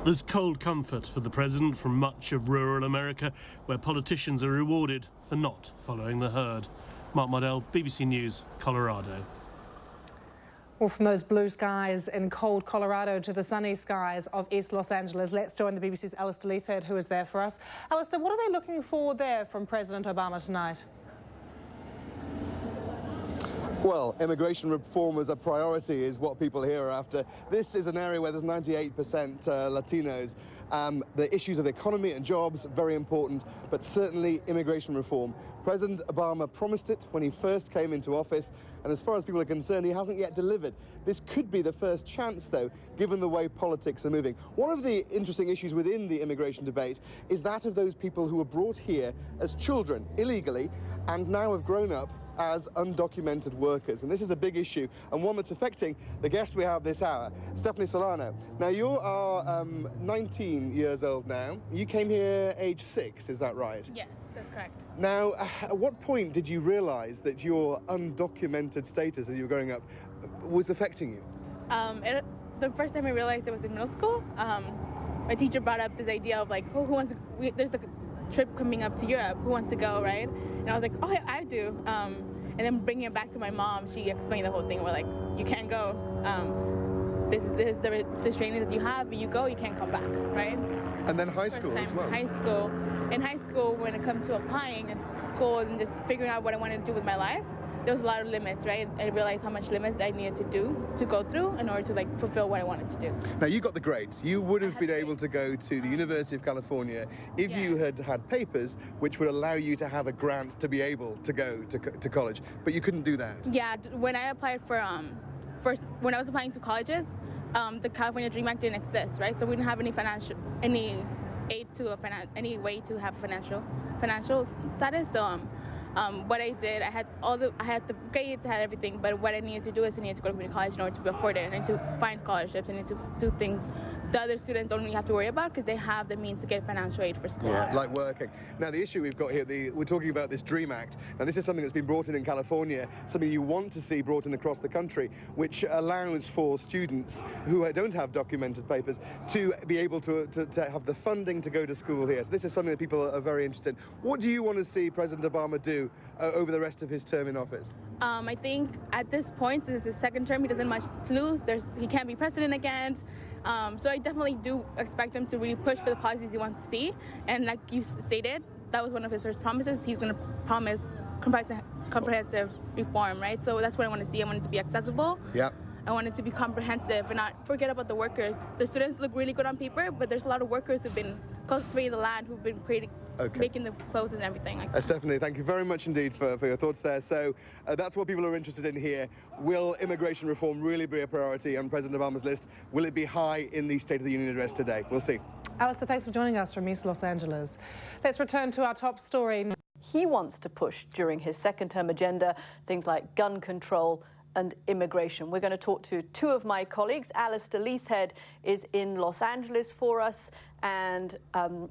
There's cold comfort for the president from much of rural America, where politicians are rewarded for not following the herd. Mark Mardell, BBC News, Colorado. Well, from those blue skies in cold Colorado to the sunny skies of East Los Angeles, let's join the BBC's Alistair Leithhead, who is there for us. Alistair, what are they looking for there from President Obama tonight? Well, immigration reform as a priority is what people here are after. This is an area where there's 98% Latinos. The issues of the economy and jobs, very important, but certainly immigration reform. President Obama promised it when he first came into office, and as far as people are concerned, he hasn't yet delivered. This could be the first chance, though, given the way politics are moving. One of the interesting issues within the immigration debate is that of those people who were brought here as children, illegally, and now have grown up as undocumented workers. And this is a big issue, and one that's affecting the guest we have this hour, Stephanie Solano. Now, you are 19 years old now. You came here age 6, is that right? Yes, that's correct. Now, at what point did you realise that your undocumented status as you were growing up was affecting you? The first time I realized it was in middle school. My teacher brought up this idea of like, oh, who wants to, there's a trip coming up to Europe, who wants to go, right? And I was like, oh, I do. And then bringing it back to my mom, she explained the whole thing. We're like, you can't go. This is the restraining that you have. If you go, you can't come back, right? And then high school as well. High school. In high school, when it comes to applying to school and just figuring out what I wanted to do with my life, there was a lot of limits, right? I realized how much limits I needed to go through in order to like fulfill what I wanted to do. Now, you got the grades. You would have been able to go to the University of California if you had had papers which would allow you to have a grant to be able to go to college, but you couldn't do that. Yeah, when I applied for when I was applying to colleges, the California Dream Act didn't exist, right? So we didn't have any aid to any way to have financial status. So what I did, I had the grades, I had everything, but what I needed to do is I needed to go to community college in order to afford it. I need to find scholarships, I need to do things the other students don't really have to worry about because they have the means to get financial aid for school. Yeah, like working. Now, the issue we've got here, we're talking about this DREAM Act. Now, this is something that's been brought in California, something you want to see brought in across the country, which allows for students who don't have documented papers to be able to have the funding to go to school here. So this is something that people are very interested in. What do you want to see President Obama do over the rest of his term in office? I think at this point, this is his second term, he doesn't much to lose. He can't be president again. So I definitely do expect him to really push for the policies he wants to see. And like you stated, that was one of his first promises. He's going to promise comprehensive reform, right? So that's what I want to see. I want it to be accessible. Yeah. I want it to be comprehensive and not forget about the workers. The students look really good on paper, but there's a lot of workers who've been cultivating the land, who've been making the clothes and everything like that. Stephanie, thank you very much indeed for your thoughts there. So that's what people are interested in here. Will immigration reform really be a priority on President Obama's list? Will it be high in the State of the Union address today? We'll see. Alistair, thanks for joining us from East Los Angeles. Let's return to our top story. He wants to push during his second-term agenda things like gun control and immigration. We're going to talk to two of my colleagues. Alistair Leithhead is in Los Angeles for us, and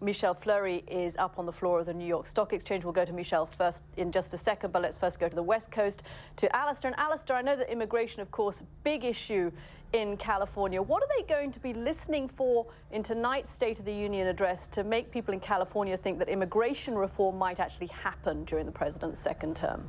Michelle Fleury is up on the floor of the New York Stock Exchange. We'll go to Michelle first in just a second, but let's first go to the West Coast to Alistair. And Alistair, I know that immigration, of course, big issue in California. What are they going to be listening for in tonight's State of the Union address to make people in California think that immigration reform might actually happen during the president's second term?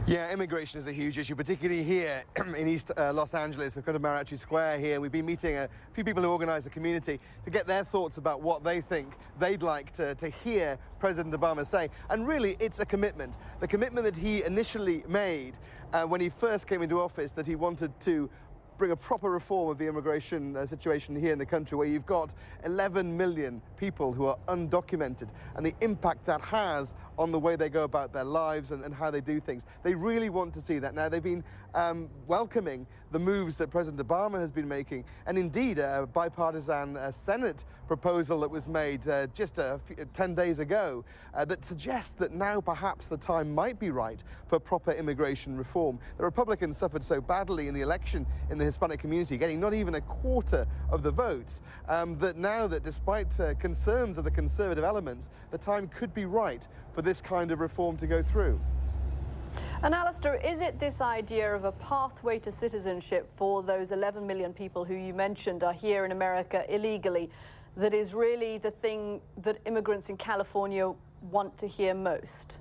Yeah, immigration is a huge issue, particularly here in East Los Angeles. We've got to Mariachi Square here. We've been meeting a few people who organise the community to get their thoughts about what they think they'd like to hear President Obama say. And really, it's a commitment. The commitment that he initially made when he first came into office, that he wanted to bring a proper reform of the immigration situation here in the country, where you've got 11 million people who are undocumented, and the impact that has on the way they go about their lives and how they do things. They really want to see that. Now, they've been welcoming the moves that President Obama has been making, and indeed a bipartisan Senate proposal that was made just 10 days ago that suggests that now perhaps the time might be right for proper immigration reform. The Republicans suffered so badly in the election in the Hispanic community, getting not even a quarter of the votes, that now that despite concerns of the conservative elements, the time could be right for this kind of reform to go through. And Alistair, is it this idea of a pathway to citizenship for those 11 million people who you mentioned are here in America illegally that is really the thing that immigrants in California want to hear most?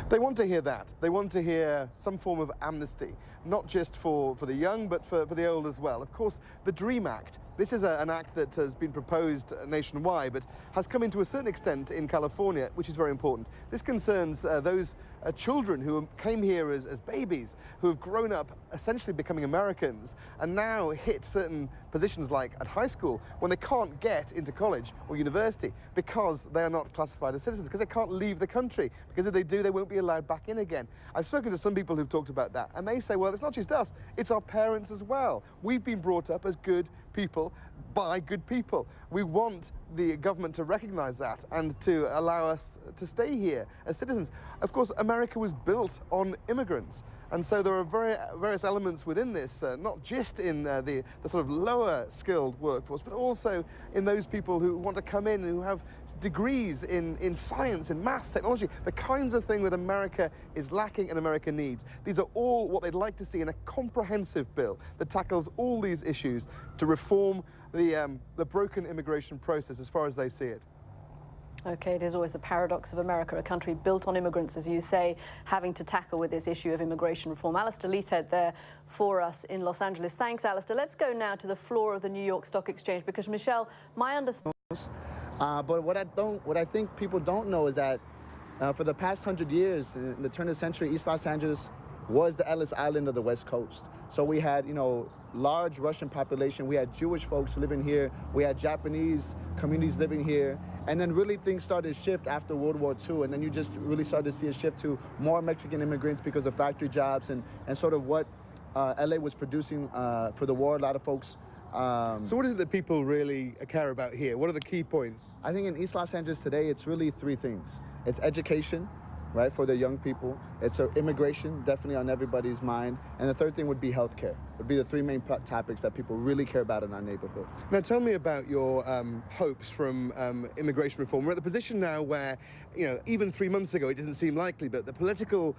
They want to hear that. They want to hear some form of amnesty, not just for the young, but for the old as well. Of course, the DREAM Act, this is an act that has been proposed nationwide, but has come into a certain extent in California, which is very important. This concerns those children who came here as babies, who have grown up essentially becoming Americans, and now hit certain positions like at high school when they can't get into college or university because they are not classified as citizens, because they can't leave the country, because if they do, they won't be allowed back in again. I've spoken to some people who've talked about that, and they say, well, it's not just us, it's our parents as well. We've been brought up as good people by good people. We want the government to recognize that and to allow us to stay here as citizens. Of course, America was built on immigrants. And so there are various elements within this, not just in the sort of lower skilled workforce, but also in those people who want to come in and who have degrees in science, in maths, technology, the kinds of thing that America is lacking and America needs. These are all what they'd like to see in a comprehensive bill that tackles all these issues to reform the broken immigration process as far as they see it. Okay, it is always the paradox of America, a country built on immigrants, as you say, having to tackle with this issue of immigration reform. Alistair Leithhead there for us in Los Angeles. Thanks, Alistair. Let's go now to the floor of the New York Stock Exchange, because, Michelle, my understanding... But what I think people don't know is that for the past 100 years, in the turn of the century, East Los Angeles was the Ellis Island of the West Coast. So we had, you know, large Russian population. We had Jewish folks living here. We had Japanese communities living here. And then really things started to shift after World War II. And then you just really started to see a shift to more Mexican immigrants because of factory jobs and sort of what LA was producing for the war. A lot of folks. So what is it that people really care about here? What are the key points? I think in East Los Angeles today, it's really three things. It's education, right, for the young people. It's immigration, definitely on everybody's mind. And the third thing would be healthcare. Would be the three main topics that people really care about in our neighborhood. Now, tell me about your hopes from immigration reform. We're at the position now where, you know, even 3 months ago, it didn't seem likely, but the political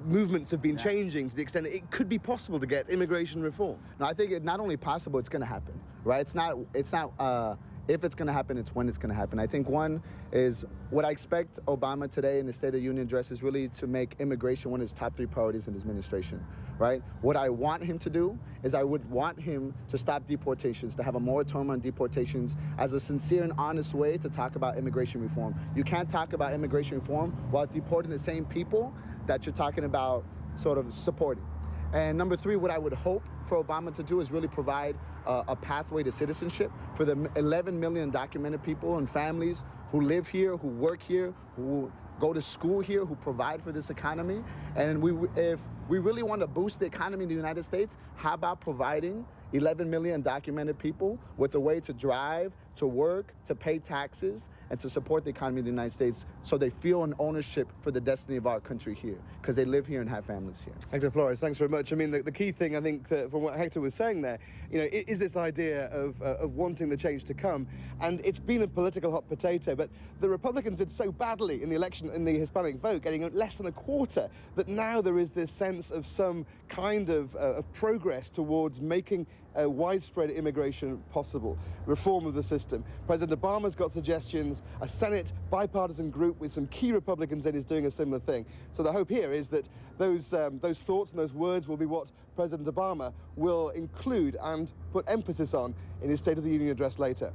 movements have been changing to the extent that it could be possible to get immigration reform. No, I think it's not only possible, it's going to happen, right? It's not if it's going to happen, it's when it's going to happen. I think one is what I expect Obama today in the State of the Union address is really to make immigration one of his top 3 priorities in his administration, right? What I want him to do is I would want him to stop deportations, to have a moratorium on deportations as a sincere and honest way to talk about immigration reform. You can't talk about immigration reform while deporting the same people that you're talking about sort of supporting. And number 3, what I would hope for Obama to do is really provide a pathway to citizenship for the 11 million undocumented people and families who live here, who work here, who go to school here, who provide for this economy. And if we really want to boost the economy in the United States, how about providing 11 million undocumented people with a way to drive, to work, to pay taxes, and to support the economy of the United States so they feel an ownership for the destiny of our country here, because they live here and have families here. Hector Flores, thanks very much. I mean, the key thing, I think, from what Hector was saying there, you know, is this idea of wanting the change to come. And it's been a political hot potato, but the Republicans did so badly in the election, in the Hispanic vote, getting less than a quarter, that now there is this sense of some kind of progress towards making widespread immigration possible, reform of the system. President Obama's got suggestions. A Senate bipartisan group with some key Republicans in is doing a similar thing. So the hope here is that those thoughts and those words will be what President Obama will include and put emphasis on in his State of the Union address later.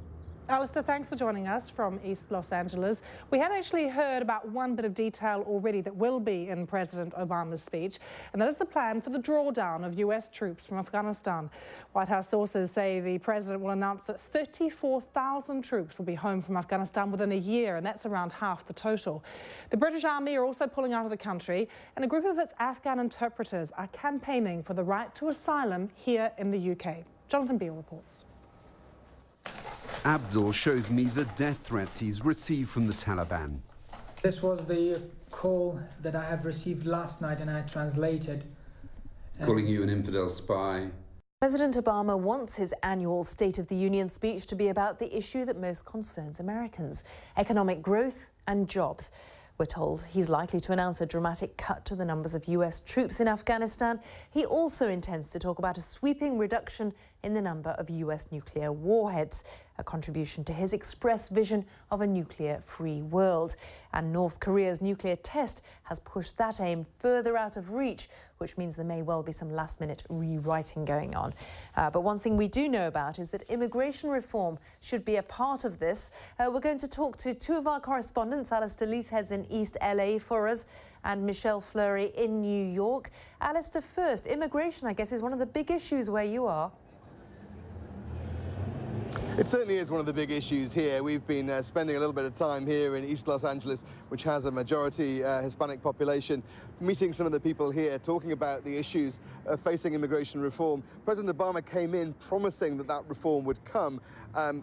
Alistair, thanks for joining us from East Los Angeles. We have actually heard about one bit of detail already that will be in President Obama's speech, and that is the plan for the drawdown of US troops from Afghanistan. White House sources say the president will announce that 34,000 troops will be home from Afghanistan within a year, and that's around half the total. The British Army are also pulling out of the country, and a group of its Afghan interpreters are campaigning for the right to asylum here in the UK. Jonathan Beale reports. Abdul shows me the death threats he's received from the Taliban. This was the call that I have received last night and I translated. Calling you an infidel spy. President Obama wants his annual State of the Union speech to be about the issue that most concerns Americans: economic growth and jobs. We're told he's likely to announce a dramatic cut to the numbers of US troops in Afghanistan. He also intends to talk about a sweeping reduction in the number of US nuclear warheads, a contribution to his express vision of a nuclear-free world. And North Korea's nuclear test has pushed that aim further out of reach, which means there may well be some last-minute rewriting going on. But one thing we do know about is that immigration reform should be a part of this. We're going to talk to two of our correspondents, Alistair Leithhead's in East LA for us, and Michelle Fleury in New York. Alistair, first, immigration, I guess, is one of the big issues where you are. It certainly is one of the big issues here. We've been spending a little bit of time here in East Los Angeles, which has a majority Hispanic population, meeting some of the people here, talking about the issues facing immigration reform. President Obama came in promising that that reform would come.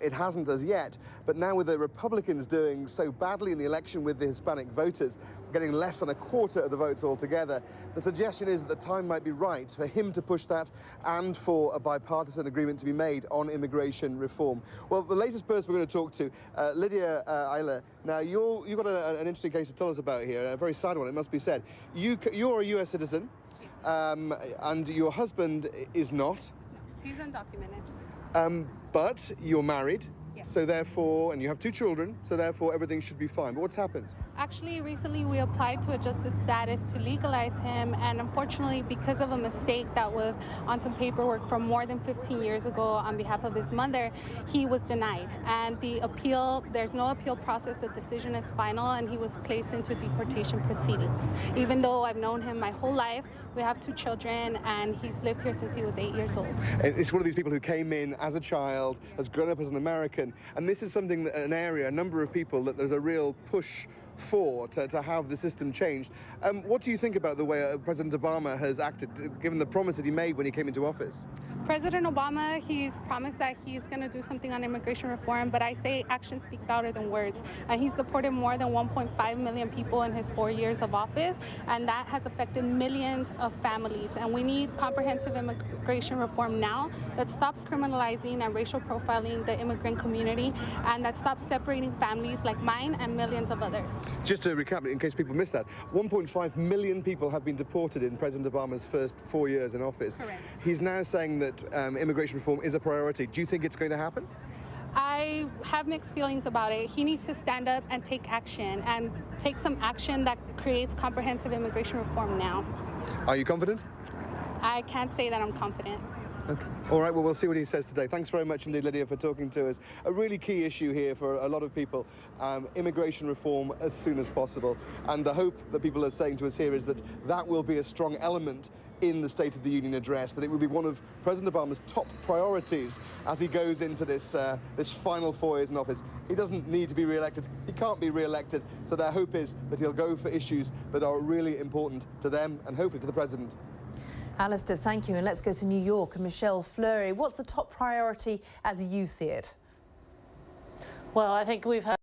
It hasn't as yet, but now with the Republicans doing so badly in the election with the Hispanic voters, getting less than a quarter of the votes altogether, the suggestion is that the time might be right for him to push that and for a bipartisan agreement to be made on immigration reform. Well, the latest person we're going to talk to, Lydia Ayala. Now, you've got an interesting case to tell us about here, a very sad one, it must be said. You're a US citizen, and your husband is not. He's undocumented. But you're married, yes. So therefore, and you have 2 children, so therefore everything should be fine. But what's happened? Actually, recently we applied to adjust his status to legalize him, and unfortunately, because of a mistake that was on some paperwork from more than 15 years ago on behalf of his mother, he was denied. And the appeal, there's no appeal process, the decision is final, and he was placed into deportation proceedings. Even though I've known him my whole life, we have 2 children, and he's lived here since he was 8 years old. It's one of these people who came in as a child, has grown up as an American, and this is something that a number of people, that there's a real push for to have the system changed. What do you think about the way President Obama has acted, given the promise that he made when he came into office? President Obama, he's promised that he's going to do something on immigration reform, but I say actions speak louder than words. And he's deported more than 1.5 million people in his 4 years of office, and that has affected millions of families. And we need comprehensive immigration reform now that stops criminalizing and racial profiling the immigrant community, and that stops separating families like mine and millions of others. Just to recap, in case people missed that, 1.5 million people have been deported in President Obama's first 4 years in office. Correct. He's now saying that immigration reform is a priority. Do you think it's going to happen? I have mixed feelings about it. He needs to stand up and take action, and take some action that creates comprehensive immigration reform now. Are you confident? I can't say that I'm confident. Okay. All right, well, we'll see what he says today. Thanks very much indeed, Lydia, for talking to us. A really key issue here for a lot of people, immigration reform as soon as possible. And the hope that people are saying to us here is that that will be a strong element in the State of the Union address, that it will be one of President Obama's top priorities as he goes into this final 4 years in office. He doesn't need to be re-elected. He can't be re-elected. So their hope is that he'll go for issues that are really important to them and hopefully to the president. Alistair, thank you. And let's go to New York and Michelle Fleury. What's the top priority as you see it? Well, I think we've heard